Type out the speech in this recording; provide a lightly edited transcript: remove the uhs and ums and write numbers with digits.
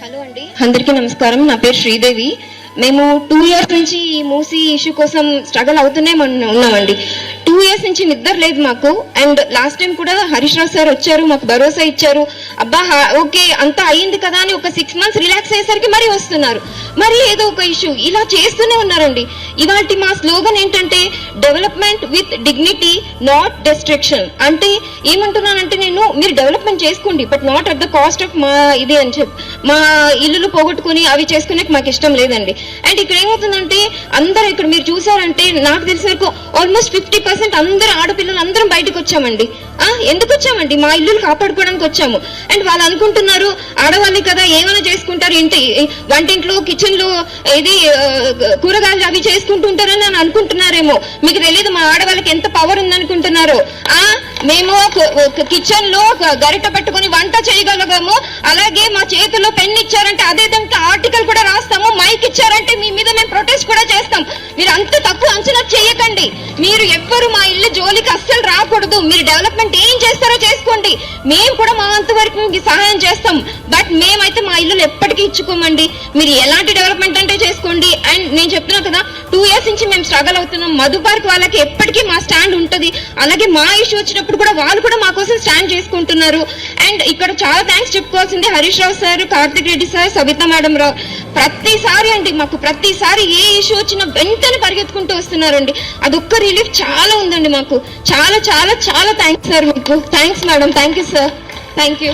Hello అండి, అందరికీ నమస్కారం. నా పేరు శ్రీదేవి. మేము 2 years నుంచి ఈ మూసీ ఇష్యూ కోసం స్ట్రగల్ అవుతూనే ఉన్నామండి. 2 years నుంచి నిద్ర లేదు మాకు. అండ్ లాస్ట్ టైం కూడా హరీష్ రావు సార్ వచ్చారు, మాకు భరోసా ఇచ్చారు. అబ్బా ఓకే అంతా అయ్యింది కదా అని ఒక 6 months రిలాక్స్ అయ్యేసరికి మరీ వస్తున్నారు, మరి ఏదో ఒక ఇష్యూ ఇలా చేస్తూనే ఉన్నారండి. ఇవాటి మా స్లోగన్ ఏంటంటే development with dignity, not destruction. అంటే ఏమంటున్నానంటే నేను, మీరు డెవలప్మెంట్ చేసుకోండి but not at the cost of మా ఇది అని చెప్పి, మా ఇల్లులు పోగొట్టుకుని అవి చేసుకునే మాకు ఇష్టం లేదండి. అండ్ ఇక్కడ ఏమవుతుందంటే అందరూ ఇక్కడ మీరు చూసారంటే నాకు తెలిసిన వరకు ఆల్మోస్ట్ 50% అందరూ ఆడపిల్లలు అందరం బయటకు వచ్చామండి. ఎందుకు వచ్చామండి? మా ఇల్లులు కాపాడుకోవడానికి వచ్చాము. అండ్ వాళ్ళు అనుకుంటున్నారు ఆడవాళ్ళే కదా ఏమైనా చేసుకుంటారు, ఇంటి వంటింట్లో కిచెన్ లో ఇది కూరగాయలు అవి చేసుకుంటుంటారని అని అనుకుంటున్నారేమో. మీకు తెలియదు మా ఆడవాళ్ళకి ఎంత పవర్ ఉందనుకుంటున్నారు. మేము కిచెన్ లో గరిట పట్టుకుని వంట చేయగలగాము, అలాగే మా చేతిలో పెన్ ఇచ్చారంటే అదే దానికి ఆర్టికల్ కూడా రాస్తాము, మైక్ ఇచ్చారంటే మీ మీద మేము ప్రొటెస్ట్ కూడా చేస్తాం. మీరు అంత తక్కువ అంచనా చేయకండి. మీరు ఎవ్వరు మా ఇల్లు జోలికి అస్సలు రాకూడదు. మీరు డెవలప్మెంట్ ఏం చేస్తారో చేసుకోండి, మేము కూడా మా అంతవరకు మీకు సహాయం చేస్తాం. బట్ మేమైతే మా ఇల్లు ఎప్పటికీ ఇచ్చుకోమండి. మీరు ఎలాంటి డెవలప్మెంట్ అంటే చేసుకోండి. అండ్ నేను చెప్తున్నా కదా 2 years నుంచి మేము స్ట్రగల్ అవుతున్నాం. మధు పార్క్ వాళ్ళకి ఎప్పటికీ మా స్టాండ్ ఉంటుంది. అలాగే మా ఇష్యూ వచ్చినప్పుడు కూడా వాళ్ళు కూడా మా కోసం స్టాండ్ చేసుకుంటున్నారు. అండ్ ఇక్కడ చాలా థ్యాంక్స్ చెప్పుకోవాల్సింది Harish Rao sir, Karthik Reddy sir, Sabitha madam Rao. ప్రతిసారి అండి మాకు ప్రతిసారి ఏ ఇష్యూ వచ్చినా వెంటనే పరిగెత్తుకుంటూ వస్తున్నారండి. అదొక్క రిలీఫ్ చాలా ఉందండి మాకు. చాలా చాలా చాలా థ్యాంక్స్ సార్, మీకు thanks madam, thank you sir, thank you.